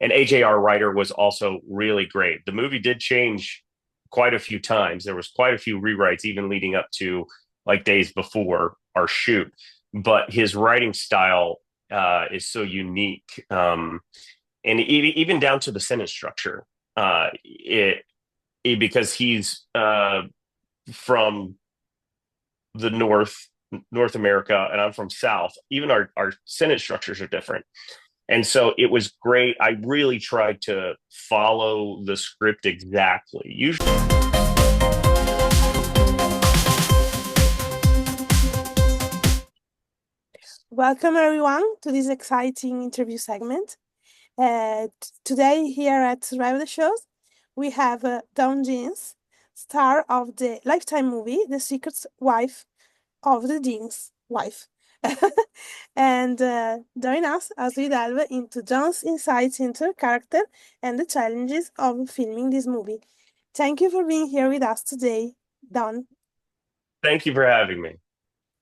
And AJR Writer was also really great. The movie did change quite a few times. There was quite a few rewrites, even leading up to like days before our shoot. But his writing style is so unique, and even down to the sentence structure. Because he's from the North America, and I'm from South. Even our sentence structures are different. And so it was great. I really tried to follow the script exactly. Usually, Welcome everyone to this exciting interview segment. Today here at Survival the Shows, we have Dawn Jeans, star of the Lifetime movie The Secret Wife of the Dean's Wife. And join us as we delve into John's insights into her character and the challenges of filming this movie. Thank you for being here with us today, Don. thank you for having me.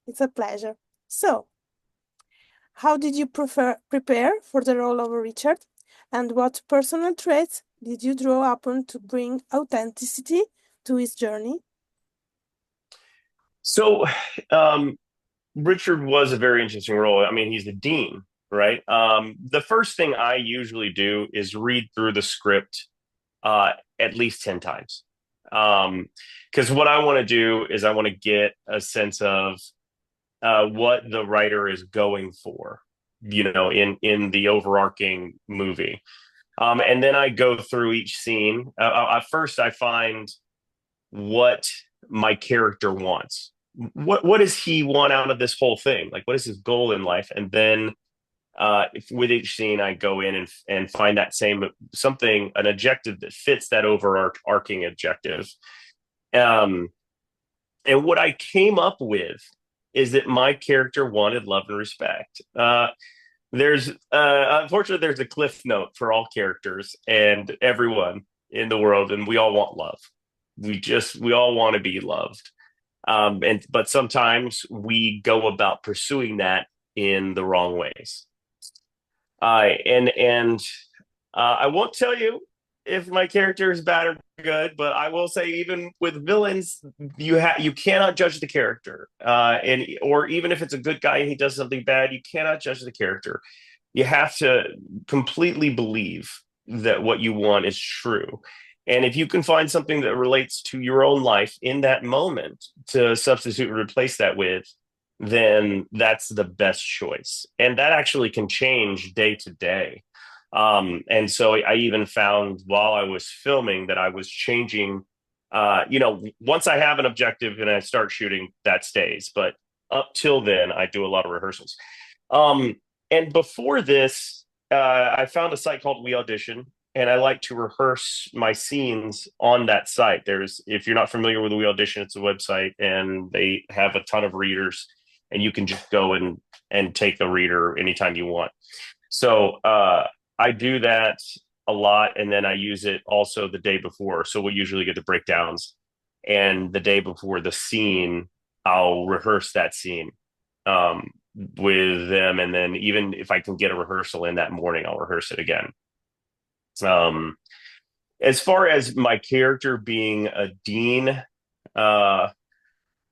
It's a pleasure. So, how did you prepare for the role of Richard? And what personal traits did you draw upon to bring authenticity to his journey? So, um, Richard was a very interesting role. I mean, he's the dean, right? The first thing I usually do is read through the script at least 10 times. Because what I want to do is I want to get a sense of what the writer is going for, in the overarching movie. And then I go through each scene. At first, I find what my character wants. What does he want out of this whole thing? Like, what is his goal in life? And then with each scene, I go in and find that same something, an objective that fits that overarching objective. Um, and what I came up with is that my character wanted love and respect. There's unfortunately there's a cliff note for all characters and everyone in the world, and we all want love. We all want to be loved. And but sometimes we go about pursuing that in the wrong ways. And I won't tell you if my character is bad or good, but I will say even with villains, you cannot judge the character, and or even if it's a good guy and he does something bad, you cannot judge the character. You have to completely believe that what you want is true. And if you can find something that relates to your own life in that moment to substitute and replace that with, then that's the best choice. And that actually can change day to day. And so I even found while I was filming that I was changing. Once I have an objective and I start shooting, that stays. But up till then, I do a lot of rehearsals. Um, and before this, I found a site called We Audition, and I like to rehearse my scenes on that site. If you're not familiar with We Audition, it's a website, and they have a ton of readers, and you can just go and take a reader anytime you want. So I do that a lot, and then I use it also the day before. So we usually get the breakdowns, and the day before the scene, I'll rehearse that scene with them, and then even if I can get a rehearsal in that morning, I'll rehearse it again. Um, as far as my character being a dean, uh,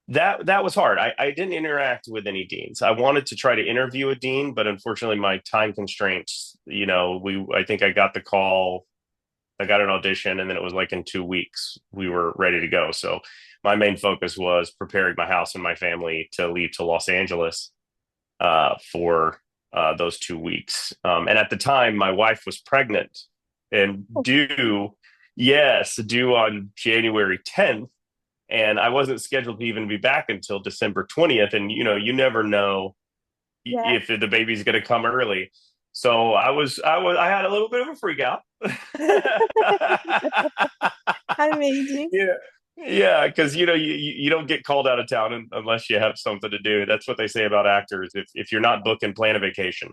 that was hard. I didn't interact with any deans. I wanted to try to interview a dean, but unfortunately, my time constraints. I think I got the call, I got an audition, and then it was like in 2 weeks we were ready to go. So my main focus was preparing my house and my family to leave to Los Angeles for those 2 weeks. And at the time, my wife was pregnant and due on January 10th. And I wasn't scheduled to even be back until December 20th. And, you never know Yeah, if the baby's going to come early. So I had a little bit of a freak out. amazing. Yeah. Yeah, because you don't get called out of town unless you have something to do. That's what they say about actors. If you're not booking, plan a vacation,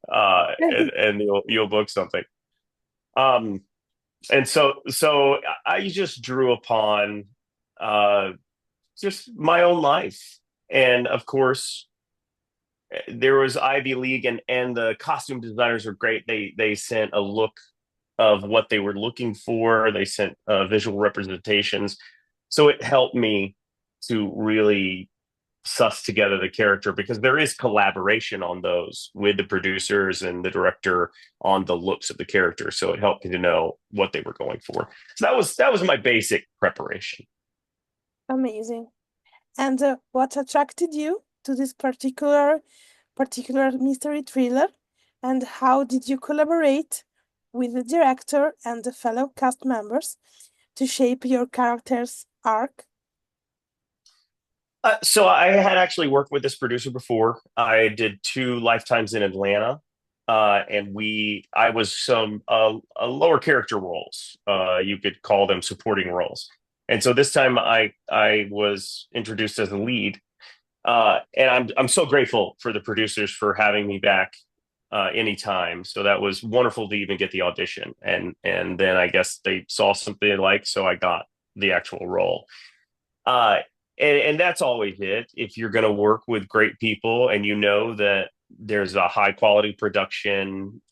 and you'll book something. Um, and so I just drew upon uh, just my own life, and of course there was Ivy League, and the costume designers were great. They sent a look of what they were looking for. They sent visual representations, so it helped me to really suss together the character because there is collaboration on those with the producers and the director on the looks of the character. So it helped me to know what they were going for. So that was my basic preparation. Amazing. And what attracted you to this particular mystery thriller? And how did you collaborate with the director and the fellow cast members to shape your character's arc? So I had actually worked with this producer before. I did two lifetimes in Atlanta, and I was some lower character roles. You could call them supporting roles. And so this time I was introduced as a lead, and I'm so grateful for the producers for having me back anytime. So that was wonderful to even get the audition, and then I guess they saw something they liked, so I got the actual role. Uh, and that's always it. If you're going to work with great people and you know that there's a high quality production,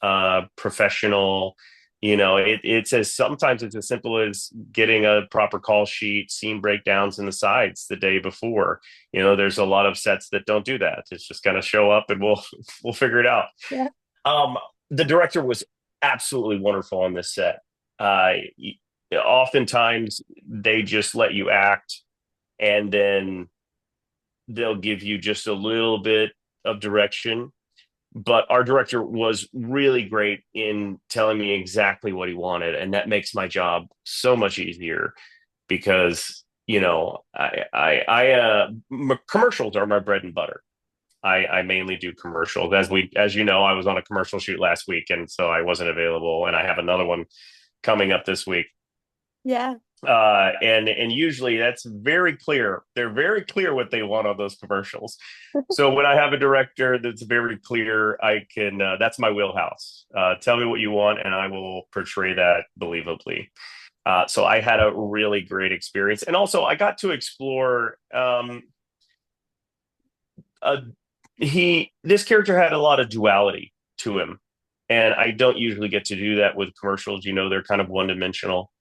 professional, it's as sometimes it's as simple as getting a proper call sheet, scene breakdowns in the sides the day before. There's a lot of sets that don't do that. It's just kind of show up and we'll figure it out. Yeah, Um, the director was absolutely wonderful on this set. Oftentimes they just let you act and then they'll give you just a little bit of direction. But our director was really great in telling me exactly what he wanted, and that makes my job so much easier because commercials are my bread and butter. I mainly do commercials. As you know, I was on a commercial shoot last week, and so I wasn't available, and I have another one coming up this week. yeah, And usually that's very clear. They're very clear what they want on those commercials. So when I have a director that's very clear, I can that's my wheelhouse. Tell me what you want, and I will portray that believably. So I had a really great experience, and also I got to explore. A, this character had a lot of duality to him, and I don't usually get to do that with commercials. They're kind of one dimensional.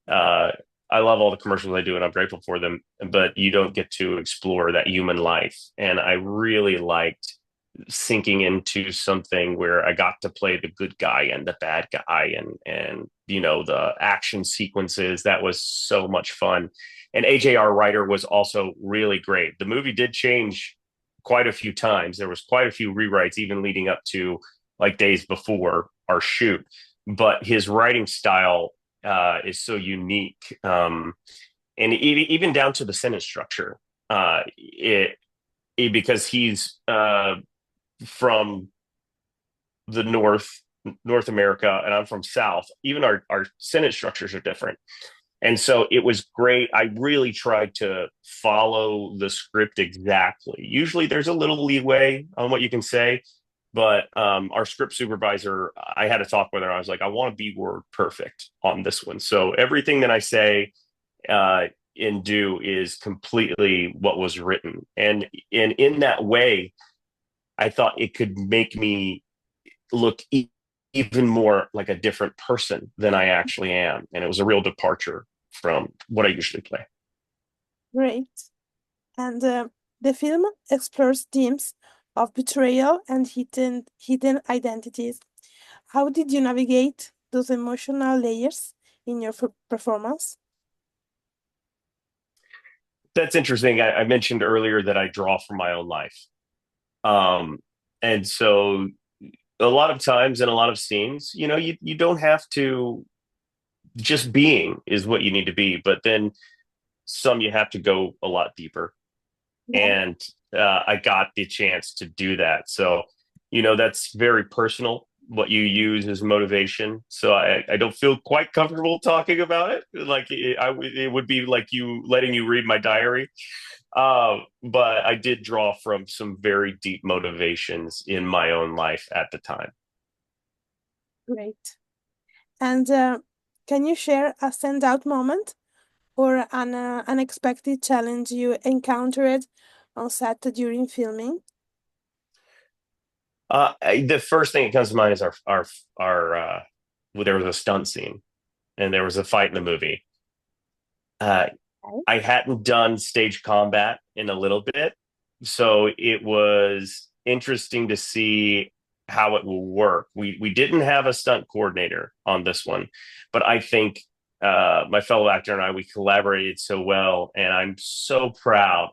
Uh, I love all the commercials I do, and I'm grateful for them. But you don't get to explore that human life, and I really liked sinking into something where I got to play the good guy and the bad guy, and the action sequences. That was so much fun. And AJR Writer was also really great. The movie did change quite a few times. There was quite a few rewrites, even leading up to like days before our shoot. But his writing style is so unique, and even down to the sentence structure. Because he's from the North America, and I'm from South. Even our sentence structures are different. And so it was great. I really tried to follow the script exactly. Usually there's a little leeway on what you can say, but our script supervisor, I had a talk with her. I was like, I want to be word perfect on this one. So everything that I say and do is completely what was written. And in that way, I thought it could make me look even more like a different person than I actually am. And it was a real departure from what I usually play. great. And the film explores themes of betrayal and hidden identities. How did you navigate those emotional layers in your performance? That's interesting. I mentioned earlier that I draw from my own life. Um, and so a lot of times in a lot of scenes, you don't have to, just being is what you need to be, but then some you have to go a lot deeper. Yeah, And I got the chance to do that. So, that's very personal what you use as motivation. So I don't feel quite comfortable talking about it. Like it would be like you letting you read my diary. But I did draw from some very deep motivations in my own life at the time. great. And can you share a standout moment or an unexpected challenge you encountered on set during filming? The first thing that comes to mind is our there was a stunt scene and there was a fight in the movie. Uh, Okay. I hadn't done stage combat in a little bit, so it was interesting to see how it will work. We didn't have a stunt coordinator on this one, but I think my fellow actor and I we collaborated so well, and I'm so proud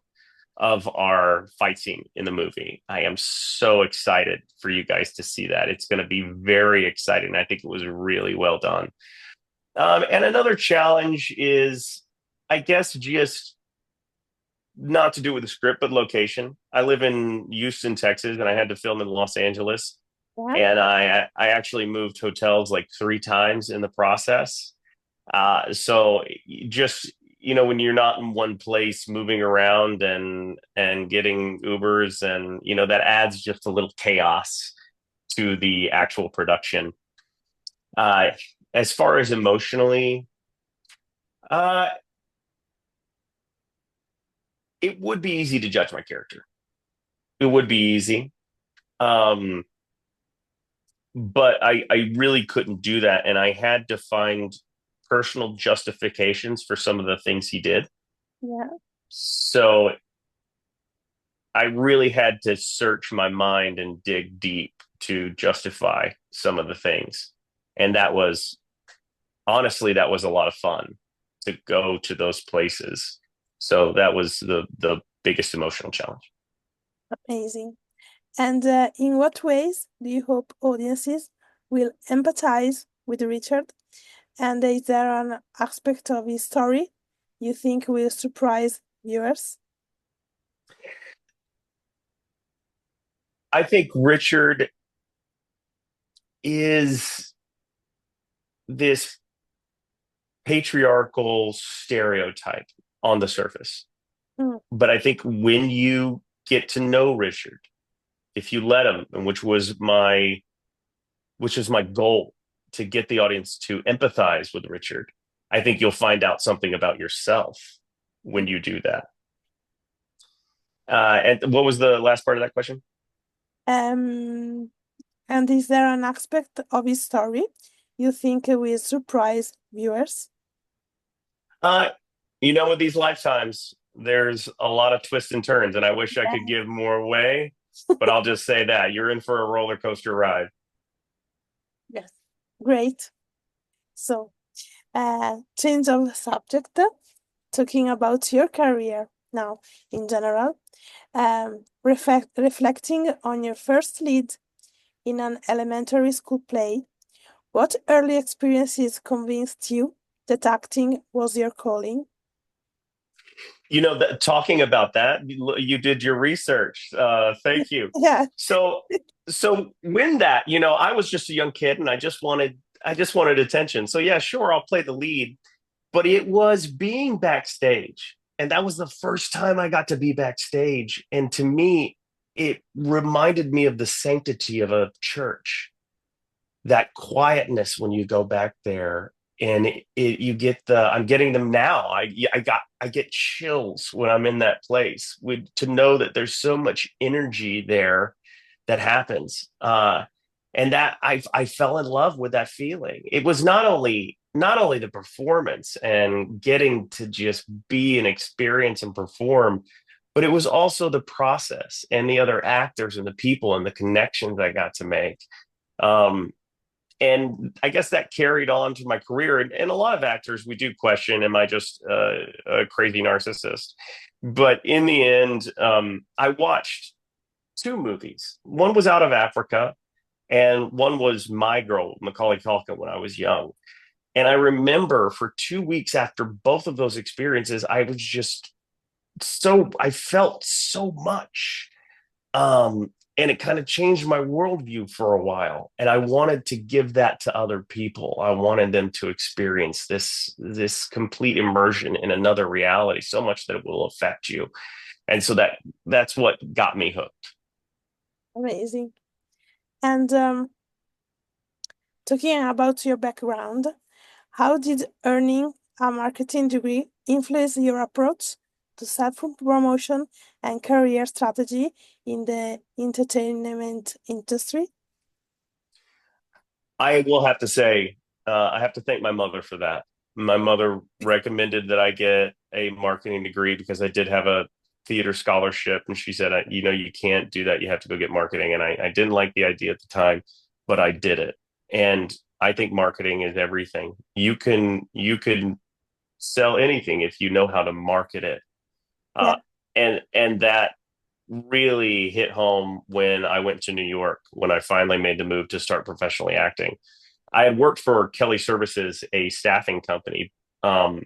of our fight scene in the movie. I am so excited for you guys to see that. It's going to be very exciting. I think it was really well done. And another challenge is, I guess, just not to do with the script, but location. I live in Houston, Texas, and I had to film in Los Angeles. Yeah. And I actually moved hotels like three times in the process. So just when you're not in one place, moving around and getting Ubers, and that adds just a little chaos to the actual production. Uh, as far as emotionally, uh, it would be easy to judge my character. It would be easy. Um, but I really couldn't do that. And I had to find personal justifications for some of the things he did. Yeah. So I really had to search my mind and dig deep to justify some of the things. And that was honestly, that was a lot of fun to go to those places. So that was the biggest emotional challenge. Amazing. And in what ways do you hope audiences will empathize with Richard? And is there an aspect of his story you think will surprise viewers? I think Richard is this patriarchal stereotype on the surface. Mm, But I think when you get to know Richard, if you let him, and which is my goal, to get the audience to empathize with Richard, I think you'll find out something about yourself when you do that. And what was the last part of that question? Um, and is there an aspect of his story you think will surprise viewers? Uh, with these lifetimes, there's a lot of twists and turns, and I wish I could give more away, but I'll just say that you're in for a roller coaster ride. Yes. Great. So, change of subject, talking about your career now in general, reflecting on your first lead in an elementary school play, what early experiences convinced you that acting was your calling? Talking about that, you did your research. Thank you. Yeah. So, so when that, I was just a young kid and I just wanted attention. So yeah, sure, I'll play the lead, but it was being backstage. And that was the first time I got to be backstage. And to me, it reminded me of the sanctity of a church, that quietness when you go back there. And you get I'm getting them now. I get chills when I'm in that place to know that there's so much energy there that happens. And that I fell in love with that feeling. It was not only the performance and getting to just be and experience and perform, but it was also the process and the other actors and the people and the connections I got to make. Um, and I guess that carried on to my career. And a lot of actors, we do question, am I just a crazy narcissist? But in the end, I watched two movies. One was Out of Africa, and one was My Girl, Macaulay Culkin, when I was young. And I remember for 2 weeks after both of those experiences, I felt so much. And it kind of changed my worldview for a while. And I wanted to give that to other people. I wanted them to experience this complete immersion in another reality, so much that it will affect you. And so that's what got me hooked. Amazing. And talking about your background, how did earning a marketing degree influence your approach to self-promotion and career strategy in the entertainment industry? I will have to say I have to thank my mother for that. My mother recommended that I get a marketing degree because I did have a theater scholarship, and she said, you know, you can't do that. You have to go get marketing. And I didn't like the idea at the time, but I did it. And I think marketing is everything. You can sell anything if you know how to market it. Yeah. Uh, and that really hit home when I went to New York when I finally made the move to start professionally acting. I had worked for Kelly Services, a staffing company, um,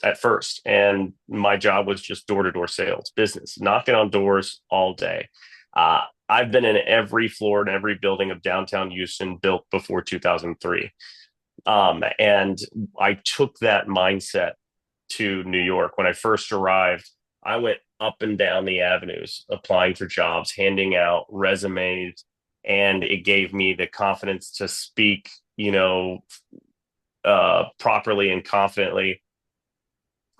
at first, and my job was just door to door sales business, knocking on doors all day. Uh, I've been in every floor and every building of downtown Houston built before 2003. And I took that mindset to New York. When I first arrived, I went up and down the avenues applying for jobs, handing out resumes, and it gave me the confidence to speak, properly and confidently.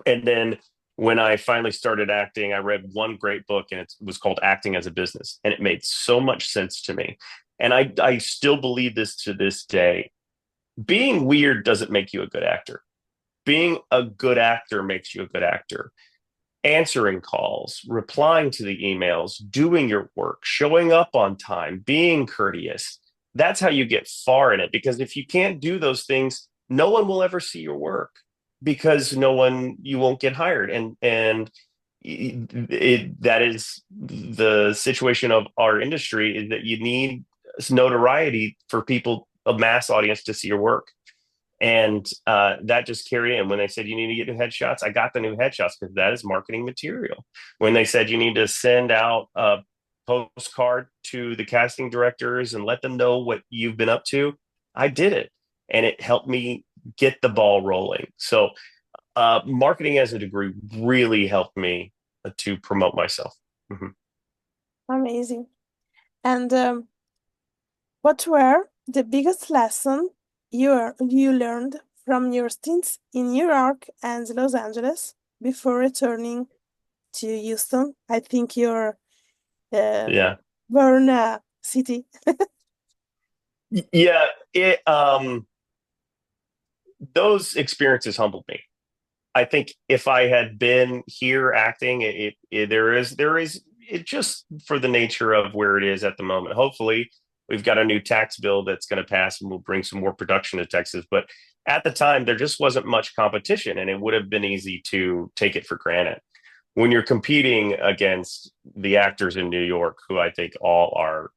And then when I finally started acting, I read one great book, and it was called Acting as a Business, and it made so much sense to me. And I still believe this to this day. Being weird doesn't make you a good actor. Being a good actor makes you a good actor. Answering calls, replying to the emails, doing your work, showing up on time, being courteous. That's how you get far in it. Because if you can't do those things, no one will ever see your work because you won't get hired. And that is the situation of our industry, is that you need notoriety for people, a mass audience, to see your work. And that just carried in. When they said you need to get new headshots, I got the new headshots because that is marketing material. When they said you need to send out a postcard to the casting directors and let them know what you've been up to, I did it. And it helped me get the ball rolling. So marketing as a degree really helped me to promote myself. Mhm. Amazing. And what were the biggest lesson you learned from your stints in New York and Los Angeles before returning to Houston? I think your Yeah. born city. Yeah. Those experiences humbled me. I think if I had been here acting, there is it, just for the nature of where it is at the moment. Hopefully, we've got a new tax bill that's going to pass and will bring some more production to Texas. But at the time, there just wasn't much competition, and it would have been easy to take it for granted. When you're competing against the actors in New York, who I think all are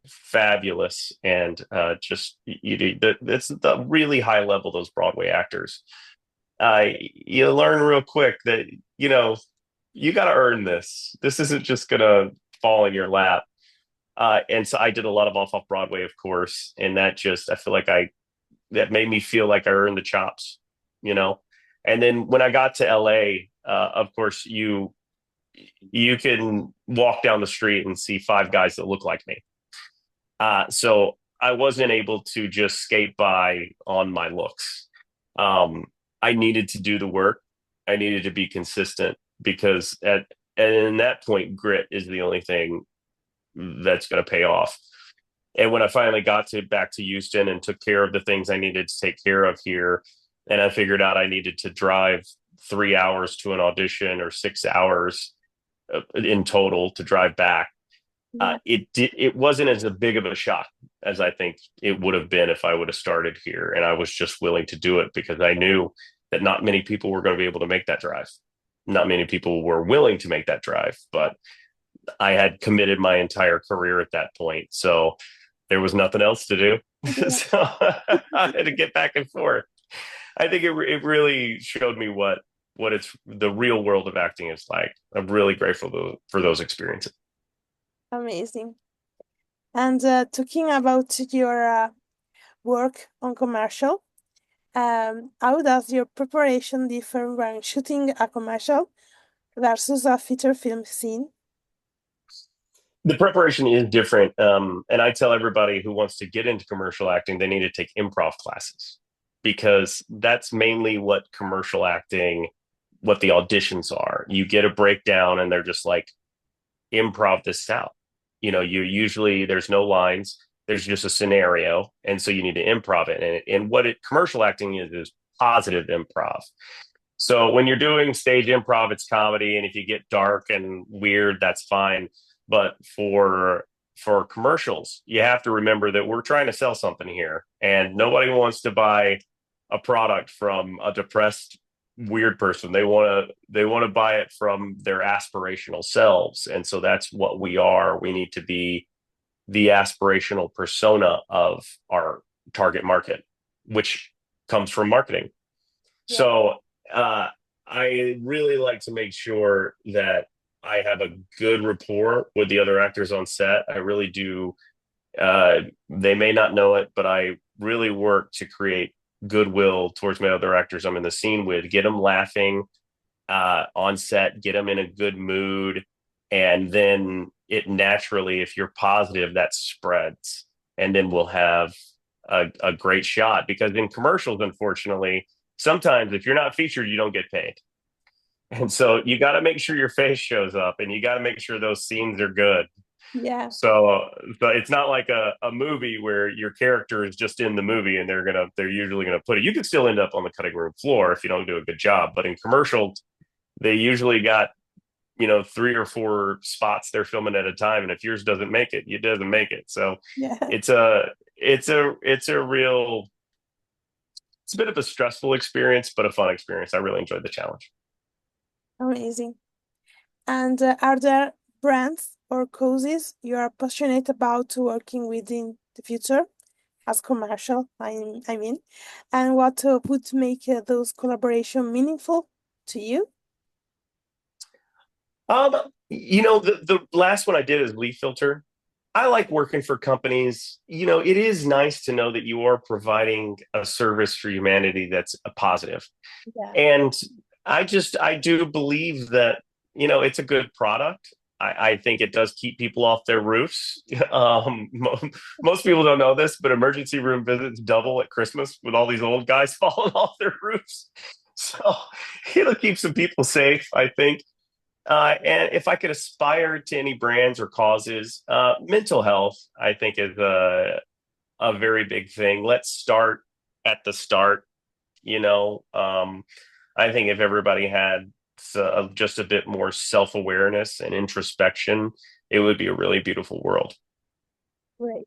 fabulous, and just it's the really high level, those Broadway actors, you learn real quick that you got to earn this. This isn't just gonna fall in your lap. And so I did a lot of off Broadway, of course, and I feel like I that made me feel like I earned the chops, you know. And then when I got to LA, of course, you can walk down the street and see five guys that look like me. So I wasn't able to just skate by on my looks. Um, I needed to do the work. I needed to be consistent because and in that point, grit is the only thing that's going to pay off. And when I finally got to back to Houston and took care of the things I needed to take care of here, and I figured out I needed to drive 3 hours to an audition or 6 hours in total to drive back. Yeah. It wasn't as a big of a shock as I think it would have been if I would have started here, and I was just willing to do it because I knew that not many people were going to be able to make that drive. Not many people were willing to make that drive, but I had committed my entire career at that point, so there was nothing else to do. Yeah. So I had to get back and forth. I think it really showed me what it's the real world of acting is like. I'm really grateful for those experiences. Amazing. And talking about your work on commercial, how does your preparation differ when shooting a commercial versus a feature film scene? The preparation is different, and I tell everybody who wants to get into commercial acting they need to take improv classes because that's mainly what commercial acting, what the auditions are. You get a breakdown, and they're just like, improv this out. You usually there's no lines, There's just a scenario, and so you need to improv it. And what commercial acting is positive improv. So when you're doing stage improv, it's comedy, and if you get dark and weird, that's fine. But for commercials, you have to remember that we're trying to sell something here, and nobody wants to buy a product from a depressed weird person. They want to buy it from their aspirational selves, and so that's what we are. We need to be the aspirational persona of our target market, which comes from marketing. Yeah. So uh, I really like to make sure that I have a good rapport with the other actors on set. I really do. They may not know it, but I really work to create goodwill towards my other actors I'm in the scene with, get them laughing on set, get them in a good mood, and then it naturally, if you're positive, that spreads, and then we'll have a great shot. Because in commercials, unfortunately, sometimes if you're not featured, you don't get paid. And so you got to make sure your face shows up, and you got to make sure those scenes are good. Yeah. So it's not like a movie where your character is just in the movie and they're usually gonna put it. You could still end up on the cutting room floor if you don't do a good job. But in commercials, they usually got, 3 or 4 spots they're filming at a time, and if yours doesn't make it, it doesn't make it. So Yeah. it's a bit of a stressful experience, but a fun experience. I really enjoyed the challenge. Amazing. And are there brands or causes you are passionate about working with in the future as commercial? I mean, and what would make those collaboration meaningful to you? Um, the last one I did is Leaf Filter. I like working for companies. It is nice to know that you are providing a service for humanity that's a positive. Yeah. And I do believe that, it's a good product. I think it does keep people off their roofs. Most people don't know this, but emergency room visits double at Christmas with all these old guys falling off their roofs. So it'll keep some people safe, I think. And if I could aspire to any brands or causes, mental health, I think, is a very big thing. Let's start at the start. I think if everybody had just a bit more self awareness and introspection, it would be a really beautiful world. Great.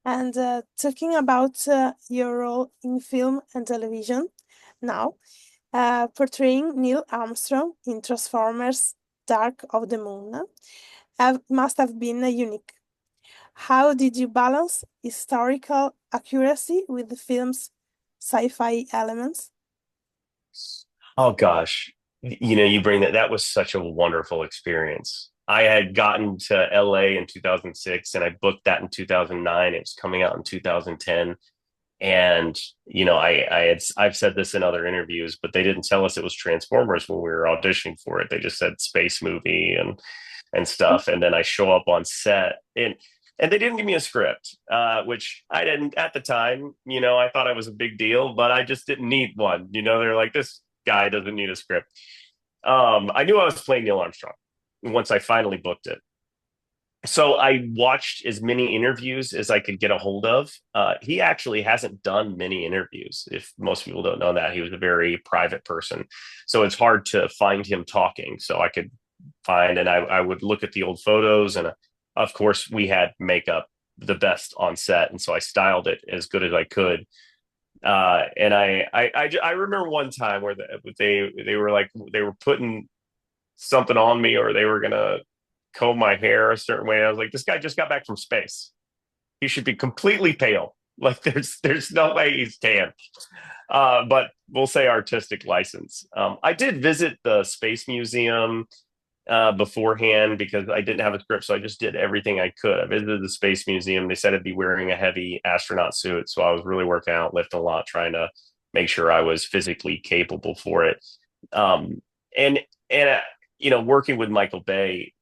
And talking about your role in film and television now, portraying Neil Armstrong in Transformers Dark of the Moon must have been unique. How did you balance historical accuracy with the film's sci-fi elements? Oh gosh, you bring that. That was such a wonderful experience. I had gotten to LA in 2006 and I booked that in 2009. It was coming out in 2010. And I've said this in other interviews, but they didn't tell us it was Transformers when we were auditioning for it. They just said space movie and stuff. And then I show up on set, and they didn't give me a script, which I didn't at the time. I thought I was a big deal, but I just didn't need one. They're like, this guy doesn't need a script. I knew I was playing Neil Armstrong once I finally booked it. So I watched as many interviews as I could get a hold of. He actually hasn't done many interviews. If most people don't know that, he was a very private person. So it's hard to find him talking. So I could I would look at the old photos. And of course, we had makeup the best on set. And so I styled it as good as I could. And I remember one time where they were like, they were putting something on me, or they were going to comb my hair a certain way. I was like, this guy just got back from space. He should be completely pale. Like there's no way he's tan. But we'll say artistic license. I did visit the Space Museum beforehand because I didn't have a script, so I just did everything I could. I visited the Space Museum. They said I'd be wearing a heavy astronaut suit, so I was really working out, lifting a lot, trying to make sure I was physically capable for it. Um, and working with Michael Bay,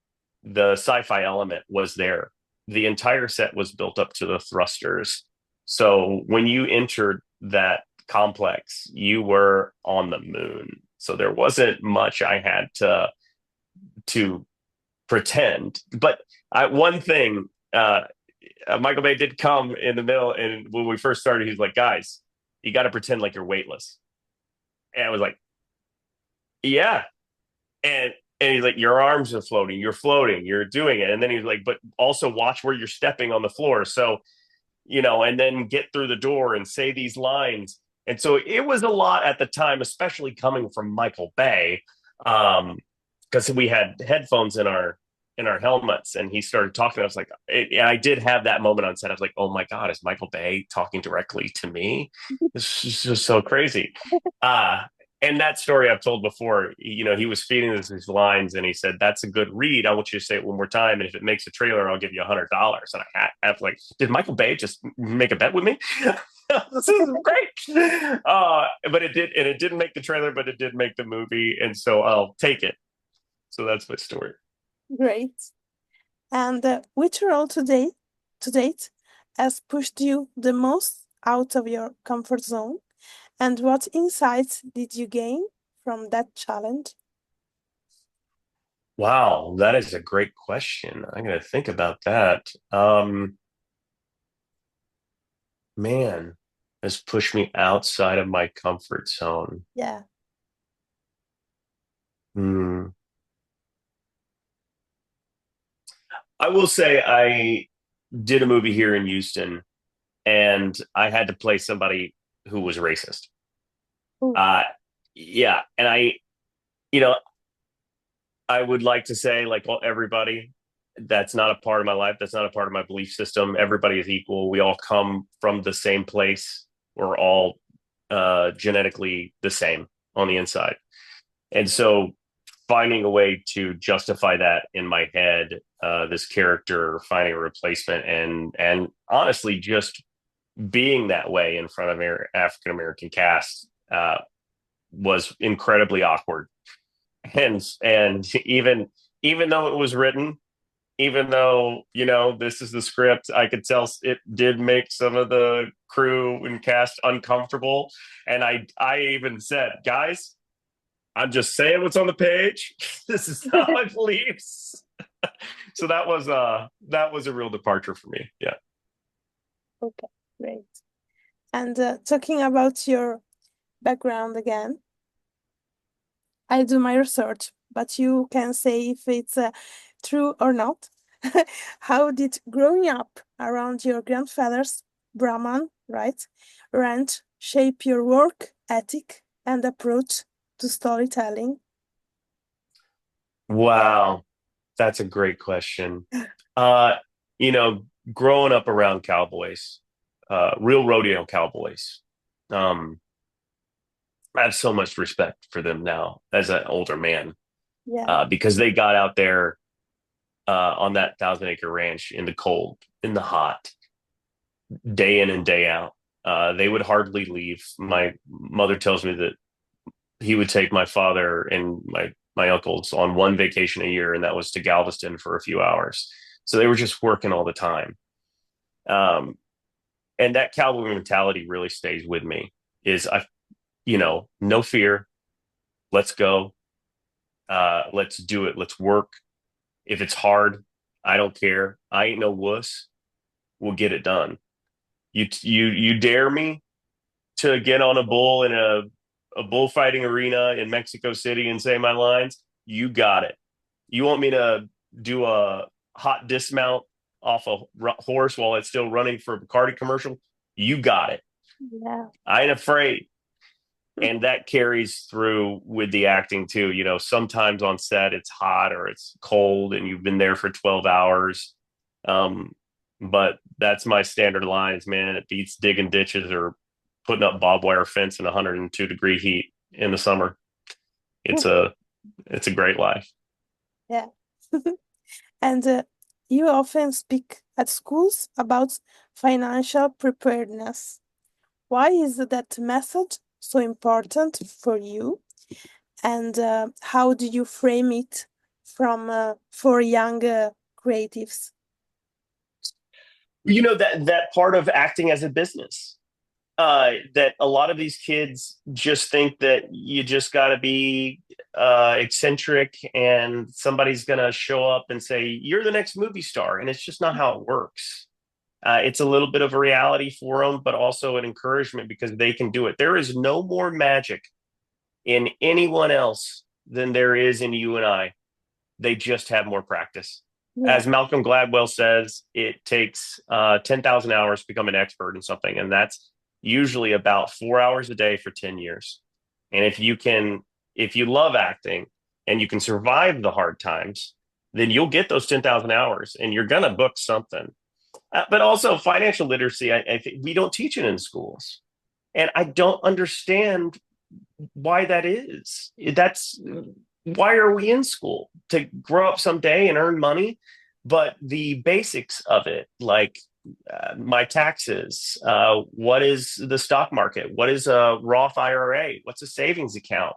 the sci-fi element was there. The entire set was built up to the thrusters. So when you entered that complex, you were on the moon. So there wasn't much I had to pretend. But one thing, Michael Bay did come in the middle, and when we first started, he's like, "Guys, you got to pretend like you're weightless." And I was like, "Yeah," and he's like, "Your arms are floating, you're doing it." And then he's like, "But also watch where you're stepping on the floor." So and then get through the door and say these lines. And so it was a lot at the time, especially coming from Michael Bay, because we had headphones in our helmets, and he started talking. I was like, I did have that moment on set. I was like, oh my god, is Michael Bay talking directly to me? This is just so crazy. Uh, and that story I've told before, he was feeding us these lines, and he said, "That's a good read. I want you to say it one more time, and if it makes a trailer, I'll give you $100." And I was like, "Did Michael Bay just make a bet with me?" This is great. But it did, and it didn't make the trailer, but it did make the movie, and so I'll take it. So that's my story. Great. And which role to date has pushed you the most out of your comfort zone? And what insights did you gain from that challenge? Wow, that is a great question. I'm gonna think about that. Man, has pushed me outside of my comfort zone. Yeah. Hmm. I will say I did a movie here in Houston, and I had to play somebody who was racist. Oh, Uh, yeah, and you know, I would like to say, like, well, everybody, that's not a part of my life. That's not a part of my belief system. Everybody is equal. We all come from the same place. We're all genetically the same on the inside. And so finding a way to justify that in my head, this character finding a replacement, and honestly just being that way in front of African American cast was incredibly awkward. And even though it was written, even though this is the script, I could tell it did make some of the crew and cast uncomfortable. And I even said, guys, I'm just saying what's on the page. This is not my beliefs. So that was a real departure for me. Yeah. okay, great. And talking about your background again, I do my research, but you can say if it's true or not. How did growing up around your grandfather's Brahman, right, ranch shape your work ethic and approach to storytelling? Wow, that's a great question. Uh, you know, growing up around cowboys, real rodeo cowboys, um, I have so much respect for them now as an older man, Yeah, because they got out there on that 1,000-acre ranch in the cold, in the hot, day in and day out. They would hardly leave. My mother tells me that he would take my father and my uncles on one vacation a year, and that was to Galveston for a few hours. So they were just working all the time. Um, and that cowboy mentality really stays with me. No fear. Let's go. Let's do it. Let's work. If it's hard, I don't care. I ain't no wuss. We'll get it done. You dare me to get on a bull in a bullfighting arena in Mexico City and say my lines? You got it. You want me to do a hot dismount off a horse while it's still running for a Bacardi commercial? You got it. yeah, I ain't afraid. And that carries through with the acting too. Sometimes on set it's hot or it's cold and you've been there for 12 hours. Um, but that's my standard lines, man. It beats digging ditches or putting up barbed wire fence in 102-degree heat in the summer. It's a great life. yeah. And you often speak at schools about financial preparedness. Why is that message so important for you? And how do you frame it for young creatives? That part of acting as a business, that a lot of these kids just think that you just got to be eccentric and somebody's going to show up and say you're the next movie star, and it's just not how it works. It's a little bit of a reality for them, but also an encouragement because they can do it. There is no more magic in anyone else than there is in you and I. They just have more practice. Yeah. As Malcolm Gladwell says, it takes 10,000 hours to become an expert in something, and that's usually about 4 hours a day for 10 years. And if you love acting and you can survive the hard times, then you'll get those 10,000 hours and you're going to book something. But also, financial literacy, I think we don't teach it in schools. And I don't understand why that is. That's why are we in school? To grow up someday and earn money? But the basics of it, like my taxes, what is the stock market? What is a Roth IRA? What's a savings account?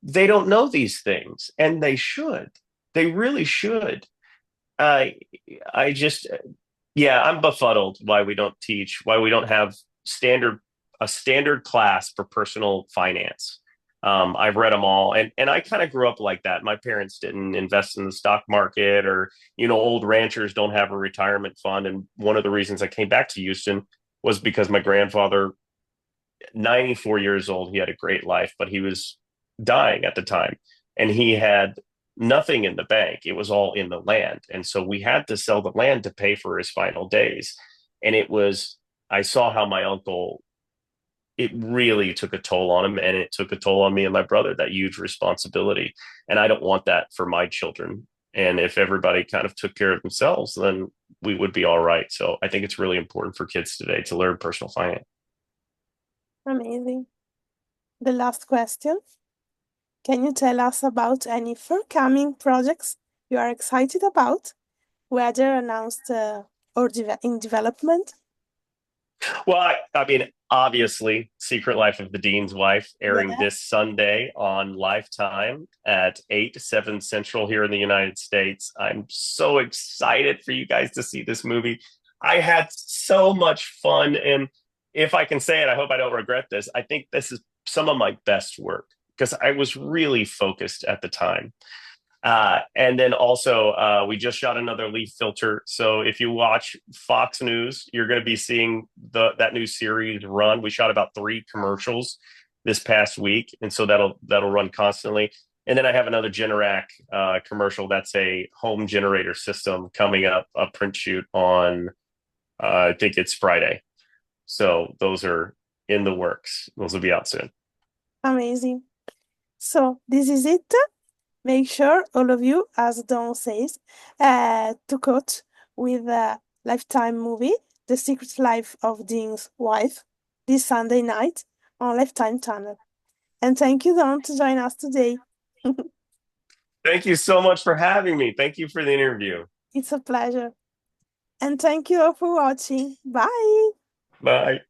They don't know these things, and they should. They really should. I I just yeah, I'm befuddled why we don't teach, why we don't have standard a standard class for personal finance. I've read them all, and I kind of grew up like that. My parents didn't invest in the stock market, or old ranchers don't have a retirement fund. And one of the reasons I came back to Houston was because my grandfather, 94 years old, he had a great life, but he was dying at the time, and he had nothing in the bank. It was all in the land. And so we had to sell the land to pay for his final days. And I saw how my uncle, it really took a toll on him, and it took a toll on me and my brother, that huge responsibility. And I don't want that for my children. And if everybody kind of took care of themselves, then we would be all right. So I think it's really important for kids today to learn personal finance. Amazing. The last question. Can you tell us about any forthcoming projects you are excited about, whether announced or in development? Well, I mean, obviously, Secret Life of the Dean's Wife airing Yeah, this Sunday on Lifetime at 8, 7 Central here in the United States. I'm so excited for you guys to see this movie. I had so much fun. And if I can say it, I hope I don't regret this. I think this is some of my best work because I was really focused at the time. And then also, we just shot another leaf filter. So if you watch Fox News, you're going to be seeing that new series run. We shot about 3 commercials this past week, and so that'll run constantly. And then I have another Generac commercial that's a home generator system coming up, a print shoot on I think it's Friday. So those are in the works. Those will be out soon. amazing. So this is it. Make sure all of you, as Don says, to coach with a Lifetime movie, The Secret Life of Dean's Wife, this Sunday night on Lifetime channel. And thank you, Don, to join us today. Thank you so much for having me. Thank you for the interview. It's a pleasure. And thank you all for watching. Bye. Bye.